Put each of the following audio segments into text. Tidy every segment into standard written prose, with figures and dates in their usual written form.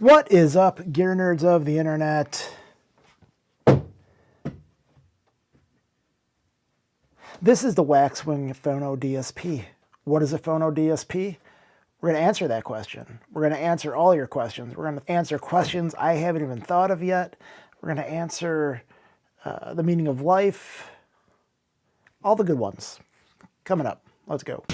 What is up, gear nerds of the internet? This is the Waxwing Phono DSP. What is a Phono DSP? We're going to answer that question. We're going to answer all your questions. We're going to answer questions I haven't even thought of yet. We're going to answer the meaning of life, all the good ones. Coming up. Let's go.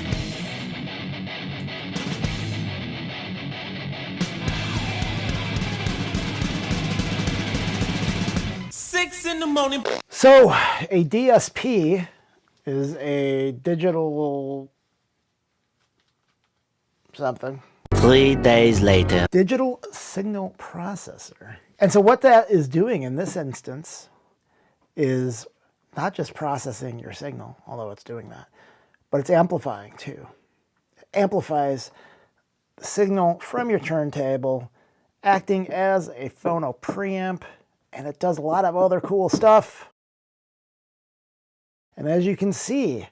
In the morning. So a DSP is a digital something. 3 days later. Digital signal processor. And so what that is doing in this instance is not just processing your signal, although it's doing that, but it's amplifying too. It amplifies the signal from your turntable, acting as a phono preamp, and it does a lot of other cool stuff. And as you can see,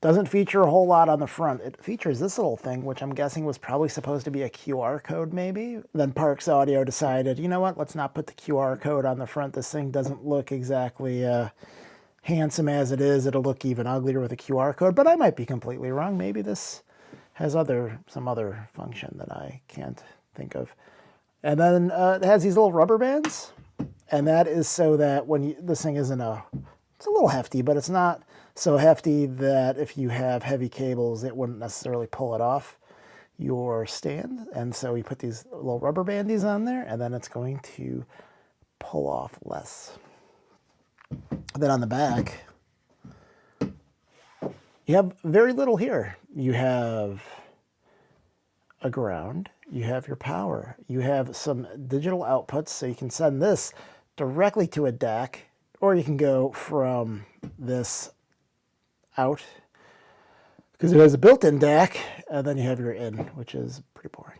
doesn't feature a whole lot on the front. It features this little thing, which I'm guessing was probably supposed to be a QR code maybe. Then Parks Audio decided, you know what, let's not put the QR code on the front. This thing doesn't look exactly handsome as it is. It'll look even uglier with a QR code, but I might be completely wrong. Maybe this has some other function that I can't think of. And then it has these little rubber bands, and that is so that when this thing isn't it's a little hefty, but it's not so hefty that if you have heavy cables, it wouldn't necessarily pull it off your stand. And so we put these little rubber bandies on there, and then it's going to pull off less. Then on the back, you have very little here. You have a ground, you have your power, you have some digital outputs, so you can send this directly to a DAC, or you can go from this out, because it has a built-in DAC, and then you have your in, which is pretty boring.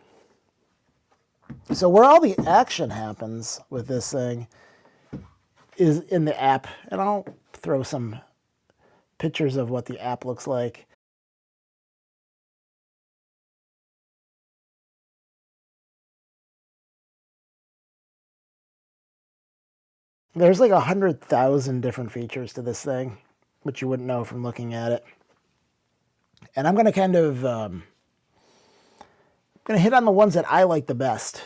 So where all the action happens with this thing is in the app, and I'll throw some pictures of what the app looks like. There's like 100,000 different features to this thing, which you wouldn't know from looking at it. And I'm going to kind of hit on the ones that I like the best.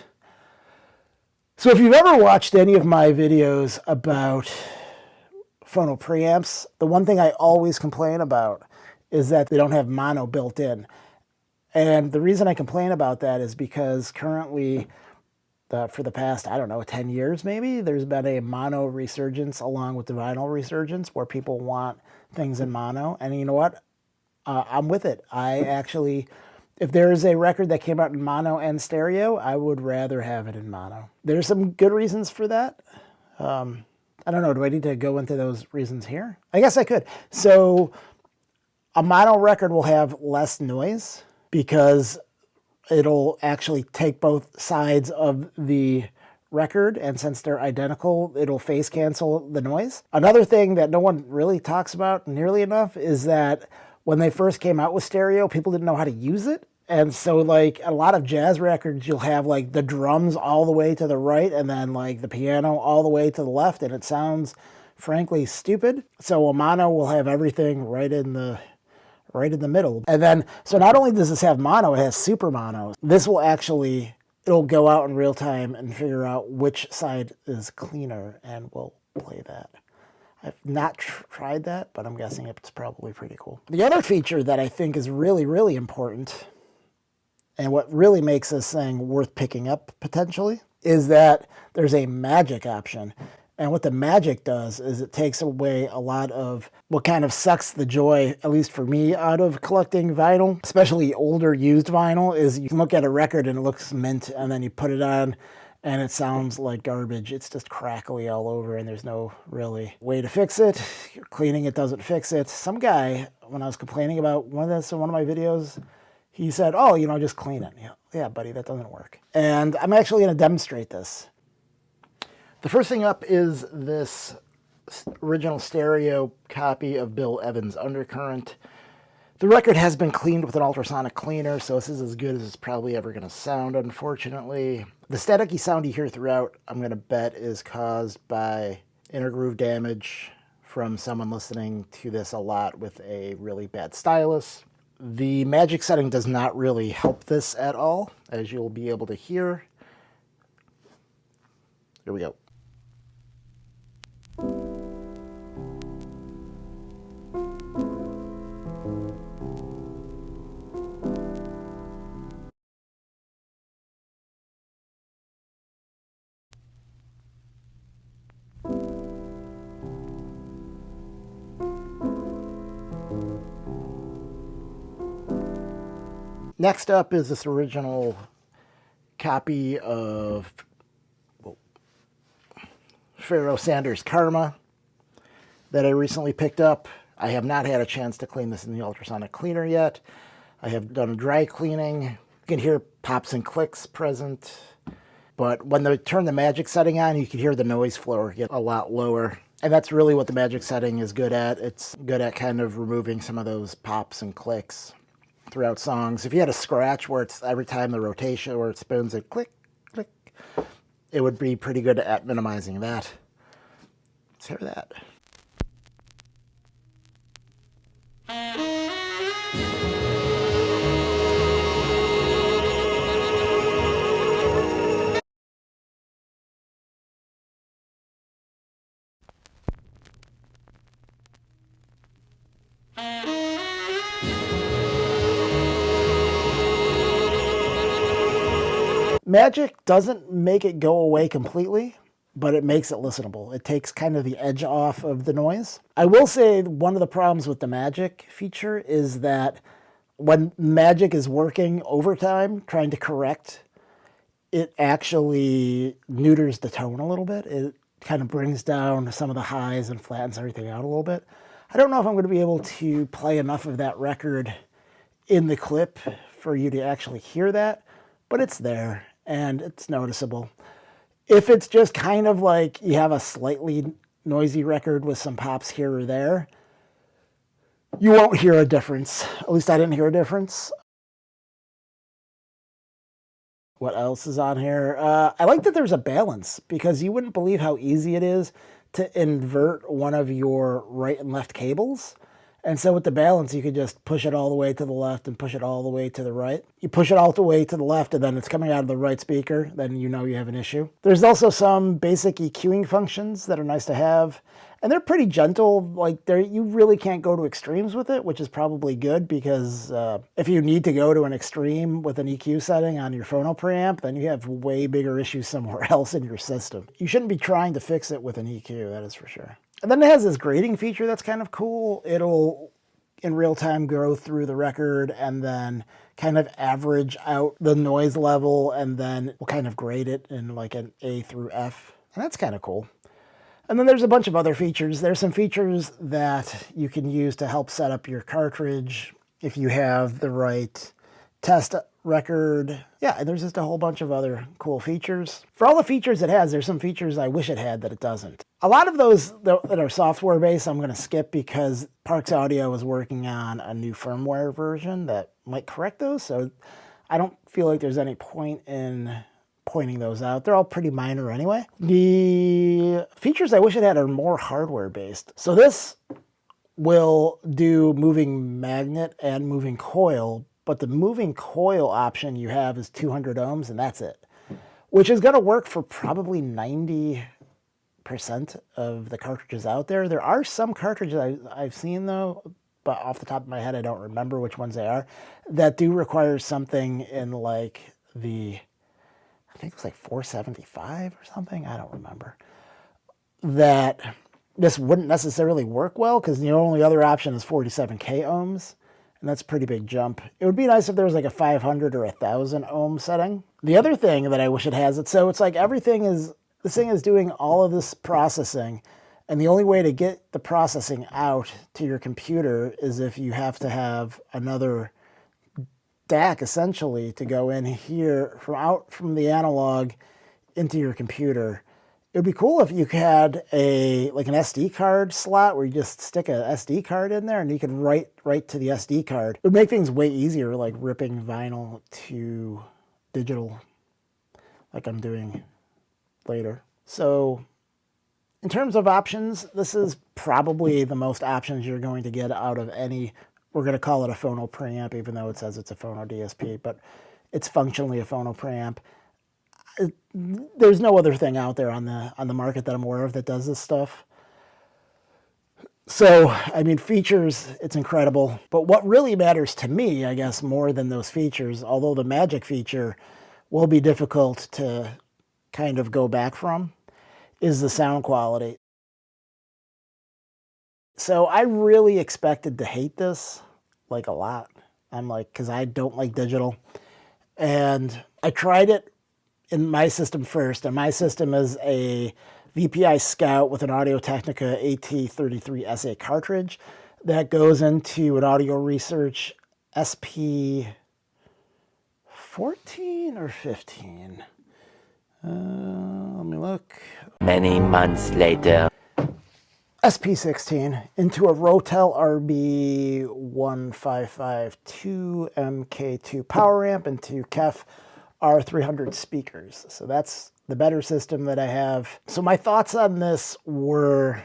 So if you've ever watched any of my videos about phono preamps, the one thing I always complain about is that they don't have mono built in. And the reason I complain about that is because currently, for the past, I don't know, 10 years maybe, there's been a mono resurgence along with the vinyl resurgence where people want things in mono. And you know what? I'm with it. I actually, if there is a record that came out in mono and stereo, I would rather have it in mono. There's some good reasons for that. I don't know, do I need to go into those reasons here? I guess I could. So a mono record will have less noise because it'll actually take both sides of the record, and since they're identical, it'll phase cancel the noise. Another thing that no one really talks about nearly enough is that when they first came out with stereo, people didn't know how to use it. And so like a lot of jazz records, you'll have like the drums all the way to the right and then like the piano all the way to the left, and it sounds frankly stupid. So a mono will have everything right in the middle. And then, so not only does this have mono, it has super mono. This will actually, it'll go out in real time and figure out which side is cleaner, and we'll play that. I've not tried that, but I'm guessing it's probably pretty cool. The other feature that I think is really, really important, and what really makes this thing worth picking up potentially, is that there's a magic option. And what the magic does is it takes away a lot of what kind of sucks the joy, at least for me, out of collecting vinyl, especially older used vinyl, is you can look at a record and it looks mint, and then you put it on and it sounds like garbage. It's just crackly all over, and there's no really way to fix it. Cleaning it doesn't fix it. Some guy, when I was complaining about one of this in one of my videos, he said, oh, you know, just clean it. Yeah, buddy, that doesn't work. And I'm actually going to demonstrate this. The first thing up is this original stereo copy of Bill Evans' Undercurrent. The record has been cleaned with an ultrasonic cleaner, so this is as good as it's probably ever going to sound, unfortunately. The staticky sound you hear throughout, I'm going to bet, is caused by inner groove damage from someone listening to this a lot with a really bad stylus. The magic setting does not really help this at all, as you'll be able to hear. Here we go. Next up is this original copy of Pharoah Sanders' Karma that I recently picked up. I have not had a chance to clean this in the ultrasonic cleaner yet. I have done a dry cleaning. You can hear pops and clicks present, but when they turn the magic setting on, you can hear the noise floor get a lot lower. And that's really what the magic setting is good at. It's good at kind of removing some of those pops and clicks throughout songs. If you had a scratch where it's every time the rotation where it spins, it click, click, it would be pretty good at minimizing that. Let's hear that. Magic doesn't make it go away completely, but it makes it listenable. It takes kind of the edge off of the noise. I will say one of the problems with the magic feature is that when magic is working overtime, trying to correct, it actually neuters the tone a little bit. It kind of brings down some of the highs and flattens everything out a little bit. I don't know if I'm going to be able to play enough of that record in the clip for you to actually hear that, but it's there and it's noticeable. If it's just kind of like you have a slightly noisy record with some pops here or there, you won't hear a difference. At least I didn't hear a difference. What else is on here? I like that there's a balance, because you wouldn't believe how easy it is to invert one of your right and left cables. And so with the balance, you could just push it all the way to the left and push it all the way to the right. You push it all the way to the left and then it's coming out of the right speaker, then you know you have an issue. There's also some basic EQing functions that are nice to have. And they're pretty gentle. Like, you really can't go to extremes with it, which is probably good, because if you need to go to an extreme with an EQ setting on your Phono preamp, then you have way bigger issues somewhere else in your system. You shouldn't be trying to fix it with an EQ, that is for sure. And then it has this grading feature that's kind of cool. It'll, in real time, go through the record and then kind of average out the noise level, and then we'll kind of grade it in like an A through F. And that's kind of cool. And then there's a bunch of other features. There's some features that you can use to help set up your cartridge if you have the right test record. Yeah, and there's just a whole bunch of other cool features. For all the features it has, there's some features I wish it had that it doesn't. A lot of those that are software-based I'm going to skip, because Parks Audio is working on a new firmware version that might correct those, so I don't feel like there's any point in pointing those out. They're all pretty minor anyway. The features I wish it had are more hardware-based. So this will do moving magnet and moving coil, but the moving coil option you have is 200 ohms, and that's it, which is going to work for probably 90% of the cartridges out there. There are some cartridges I've seen, though, but off the top of my head, I don't remember which ones they are, that do require something in like the, I think it was like 475 or something, I don't remember, that this wouldn't necessarily work well, because the only other option is 47K ohms, and that's a pretty big jump. It would be nice if there was like a 500 or 1,000 ohm setting. The other thing that I wish it has, so it's like everything is, this thing is doing all of this processing, and the only way to get the processing out to your computer is if you have to have another DAC, essentially, to go in here from out from the analog into your computer. It'd be cool if you had like an SD card slot where you just stick a SD card in there and you can write right to the SD card. It would make things way easier, like ripping vinyl to digital, like I'm doing later. So in terms of options, this is probably the most options you're going to get out of any, we're going to call it a Phono preamp, even though it says it's a Phono DSP, but it's functionally a Phono preamp. There's no other thing out there on the market that I'm aware of that does this stuff. So, I mean, features, it's incredible. But what really matters to me, I guess, more than those features, although the magic feature will be difficult to kind of go back from, is the sound quality. So I really expected to hate this, like a lot. I'm like, because I don't like digital. And I tried it in my system first, and my system is a VPI Scout with an Audio Technica AT32 SA cartridge that goes into an Audio Research SP 14 or 15. Let me look. Many months later. SP16 into a Rotel RB 1552 MKII power amp into KEF R300 speakers. So that's the better system that I have. So my thoughts on this were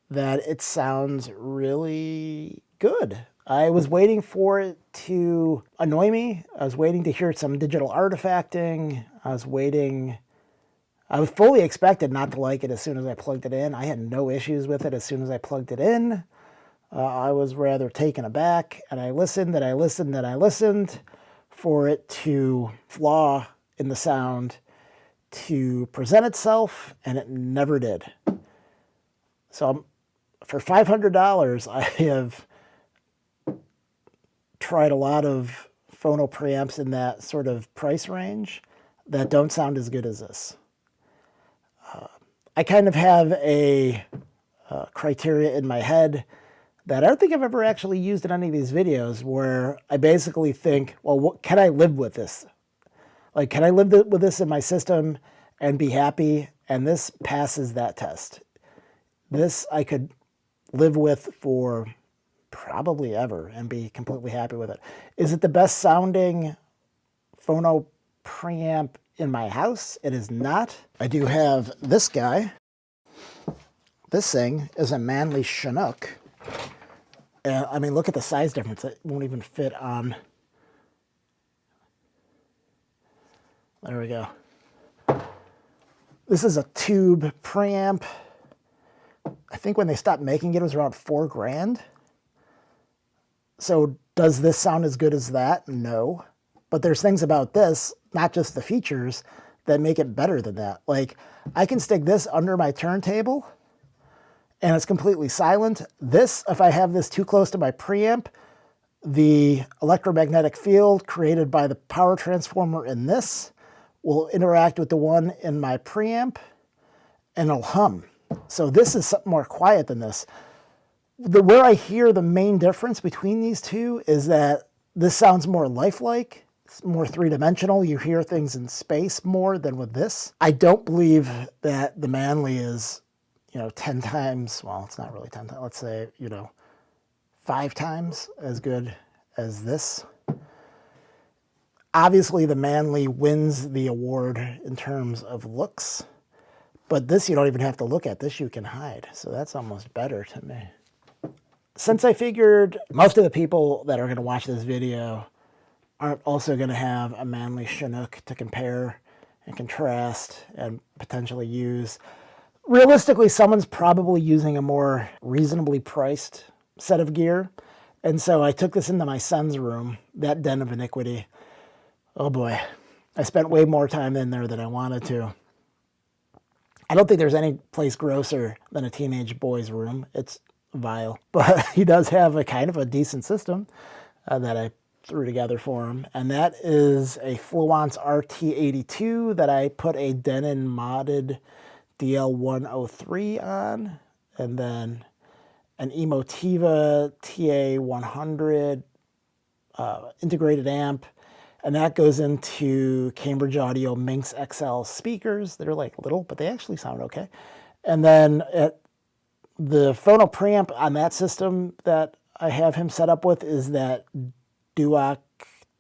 that it sounds really good. I was waiting for it to annoy me. I was waiting to hear some digital artifacting. I was fully expected not to like it as soon as I plugged it in. I had no issues with it as soon as I plugged it in. I was rather taken aback, and I listened and I listened and I listened for it to flaw in the sound to present itself, and it never did. So for $500, I have tried a lot of Phono preamps in that sort of price range that don't sound as good as this. I kind of have a criteria in my head that I don't think I've ever actually used in any of these videos, where I basically think, well, what, can I live with this? Like, can I live with this in my system and be happy? And this passes that test. This I could live with for probably ever and be completely happy with it. Is it the best sounding Phono preamp in my house? It is not. I do have this guy. This thing is a Manley Chinook. And I mean, look at the size difference. It won't even fit on. There we go. This is a tube preamp. I think when they stopped making it, it was around $4,000. So does this sound as good as that? No. But there's things about this, not just the features, that make it better than that. Like, I can stick this under my turntable and it's completely silent. This, if I have this too close to my preamp, the electromagnetic field created by the power transformer in this will interact with the one in my preamp and it'll hum. So this is something more quiet than this. Where I hear the main difference between these two is that this sounds more lifelike. It's more three-dimensional. You hear things in space more than with this. I don't believe that the Manley is, 10 times, well, it's not really 10 times, let's say, 5 times as good as this. Obviously, the Manley wins the award in terms of looks, but this you don't even have to look at. This you can hide, so that's almost better to me. Since I figured most of the people that are going to watch this video aren't also going to have a Manley Chinook to compare and contrast and potentially use, realistically, someone's probably using a more reasonably priced set of gear. And so I took this into my son's room, that den of iniquity. Oh boy, I spent way more time in there than I wanted to. I don't think there's any place grosser than a teenage boy's room. It's vile, but he does have a kind of a decent system that I threw together for him. And that is a Fluance RT82 that I put a Denon modded DL103 on, and then an Emotiva A-100 integrated amp, And that goes into Cambridge Audio Minx XL speakers. They're like little, but they actually sound okay. And then the Phono preamp on that system that I have him set up with is that Duok,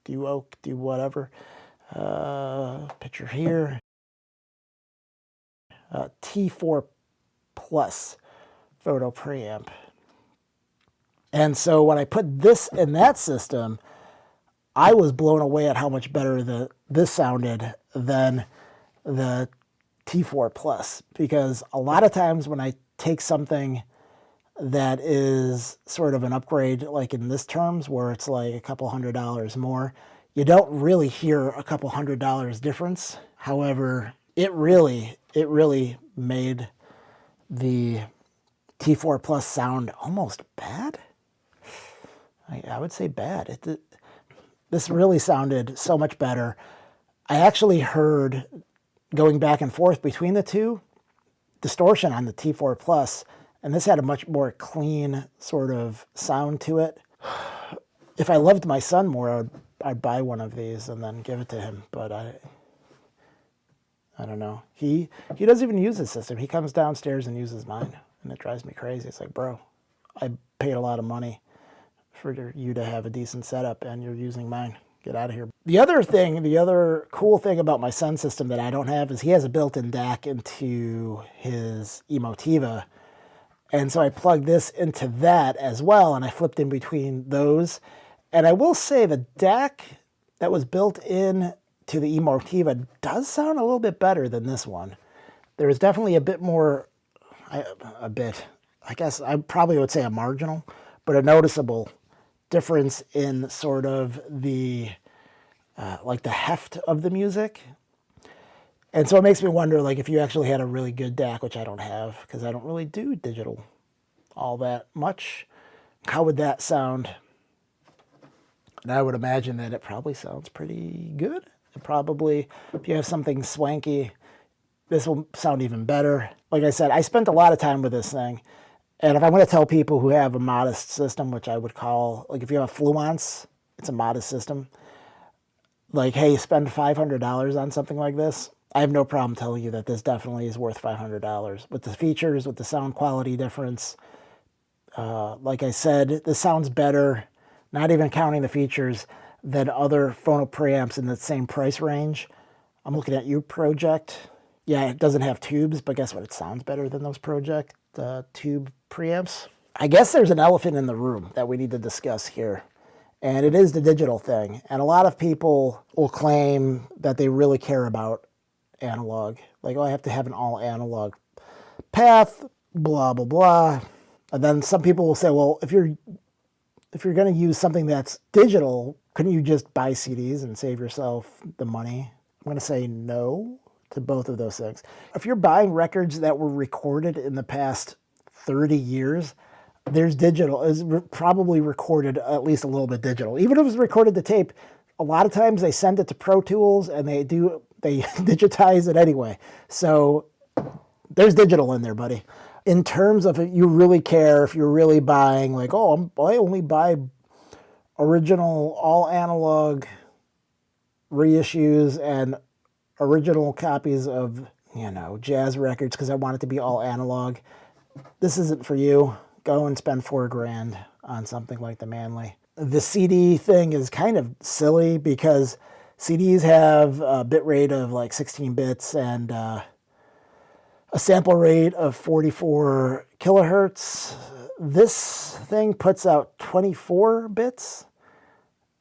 do whatever. Picture here. T4 Plus Phono preamp. And so when I put this in that system, I was blown away at how much better this sounded than the T4 Plus, because a lot of times when I take something that is sort of an upgrade, like in this terms, where it's like a couple $100 more, you don't really hear a couple $100 difference. However, it really made the T4 Plus sound almost bad. I would say bad. This really sounded so much better. I actually heard, going back and forth between the two, distortion on the T4 Plus, and this had a much more clean sort of sound to it. If I loved my son more, I'd buy one of these and then give it to him, but I don't know. He doesn't even use his system. He comes downstairs and uses mine, and it drives me crazy. It's like, bro, I paid a lot of money for you to have a decent setup, and you're using mine. Get out of here. The other cool thing about my son's system that I don't have is he has a built-in DAC into his Emotiva. And so I plugged this into that as well, and I flipped in between those. And I will say the DAC that was built in to the Emotiva does sound a little bit better than this one. There's definitely a bit more, I guess I probably would say a marginal, but a noticeable difference in sort of the like the heft of the music. And so it makes me wonder, like, if you actually had a really good DAC, which I don't have because I don't really do digital all that much, how would that sound? And I would imagine that it probably sounds pretty good. It probably, if you have something swanky, this will sound even better. Like I said, I spent a lot of time with this thing. And if I'm going to tell people who have a modest system, which I would call, like if you have a Fluance, it's a modest system. Like, hey, spend $500 on something like this. I have no problem telling you that this definitely is worth $500. With the features, with the sound quality difference. Like I said, this sounds better, not even counting the features, than other Phono preamps in the same price range. I'm looking at you, Project. Yeah, it doesn't have tubes, but guess what? It sounds better than those Project tube preamps. I guess there's an elephant in the room that we need to discuss here, and it is the digital thing. And a lot of people will claim that they really care about analog. Like, oh, I have to have an all analog path, blah, blah, blah. And then some people will say, well, if you're going to use something that's digital, couldn't you just buy CDs and save yourself the money? I'm going to say no to both of those things. If you're buying records that were recorded in the past 30 years, there's digital, is probably recorded at least a little bit digital. Even if it's recorded to tape, a lot of times they send it to Pro Tools and they digitize it anyway. So there's digital in there, buddy. In terms of if you really care, if you're really buying, like, oh, I only buy original all analog reissues and original copies of, jazz records because I want it to be all analog, this isn't for you. Go and spend $4,000 on something like the Manley. The CD thing is kind of silly because CDs have a bit rate of like 16 bits and a sample rate of 44 kilohertz. This thing puts out 24 bits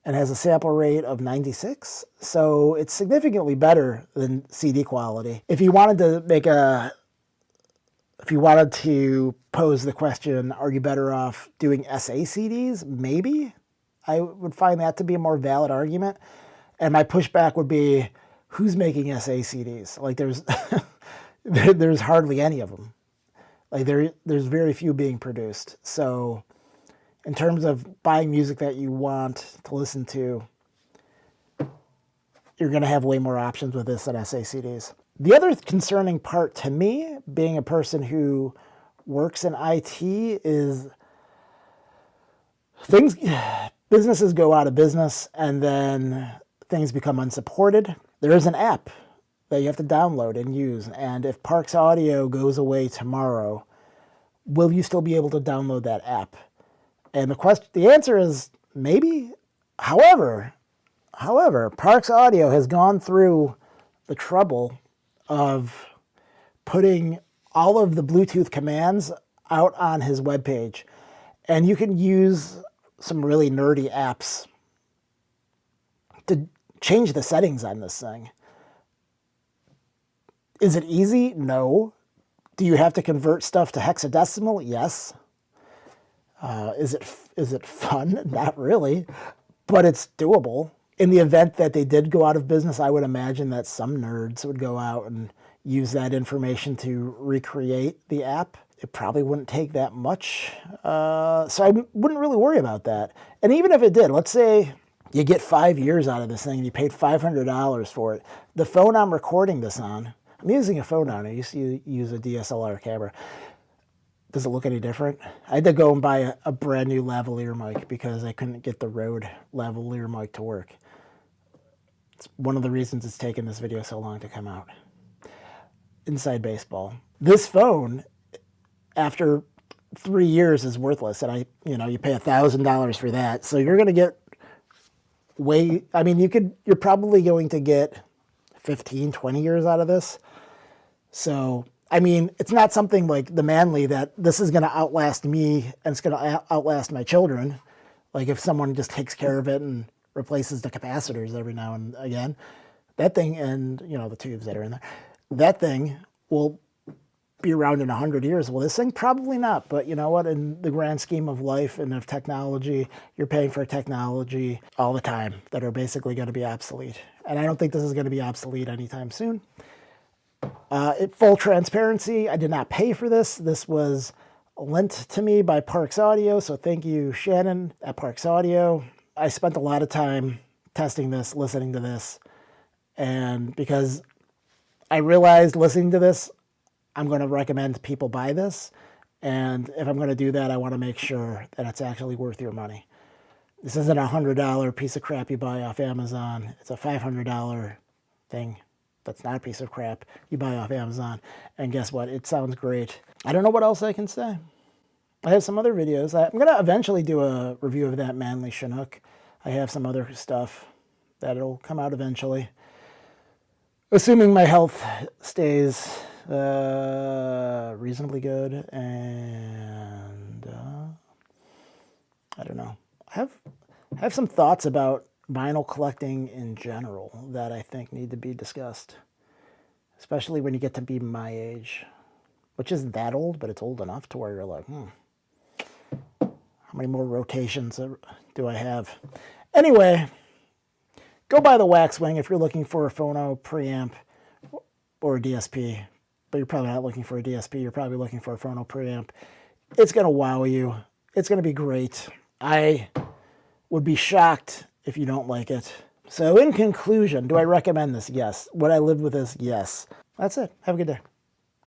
and has a sample rate of 96. So it's significantly better than CD quality. If you wanted to pose the question, are you better off doing SA CDs? Maybe. I would find that to be a more valid argument. And my pushback would be, who's making SA CDs? Like, there's hardly any of them. Like, there's very few being produced. So in terms of buying music that you want to listen to, you're going to have way more options with this than SA CDs. The other concerning part to me, being a person who works in IT, is businesses go out of business and then things become unsupported, there is an app that you have to download and use. And if Parks Audio goes away tomorrow, will you still be able to download that app? And the answer is maybe. However, Parks Audio has gone through the trouble of putting all of the Bluetooth commands out on his webpage. And you can use some really nerdy apps to change the settings on this thing. Is it easy? No. Do you have to convert stuff to hexadecimal? Yes. Is it fun? Not really, but it's doable. In the event that they did go out of business, I would imagine that some nerds would go out and use that information to recreate the app. It probably wouldn't take that much, so I wouldn't really worry about that. And even if it did, let's say you get 5 years out of this thing and you paid $500 for it. The phone I'm recording this on, I'm using a Phono. I used to use a DSLR camera. Does it look any different? I had to go and buy a brand new lavalier mic because I couldn't get the Rode lavalier mic to work. It's one of the reasons it's taken this video so long to come out. Inside baseball. This phone, after 3 years, is worthless, and you pay $1,000 for that. So you're going to get you're probably going to get 15, 20 years out of this. So, it's not something like the Manley that this is going to outlast me and it's going to outlast my children. Like if someone just takes care of it and replaces the capacitors every now and again, that thing, and the tubes that are in there, that thing will be around in 100 years. Well, this thing probably not, but you know what? In the grand scheme of life and of technology, you're paying for technology all the time that are basically going to be obsolete. And I don't think this is going to be obsolete anytime soon. Full transparency, I did not pay for this. This was lent to me by Parks Audio, so thank you, Shannon, at Parks Audio. I spent a lot of time testing this, listening to this, and because I realized listening to this, I'm going to recommend people buy this, and if I'm going to do that, I want to make sure that it's actually worth your money. This isn't a $100 piece of crap you buy off Amazon. It's a $500 thing that's not a piece of crap you buy off Amazon, and guess what? It sounds great. I don't know what else I can say. I have some other videos. I'm going to eventually do a review of that Manley Chinook. I have some other stuff that'll come out eventually. Assuming my health stays reasonably good, and I don't know. I have some thoughts about vinyl collecting in general that I think need to be discussed, especially when you get to be my age, which isn't that old, but it's old enough to where you're like, how many more rotations do I have? Anyway, go buy the Waxwing if you're looking for a Phono preamp or a DSP, but you're probably not looking for a DSP. You're probably looking for a Phono preamp. It's going to wow you. It's going to be great. I would be shocked if you don't like it. So in conclusion, do I recommend this? Yes. Would I live with this? Yes. That's it. Have a good day.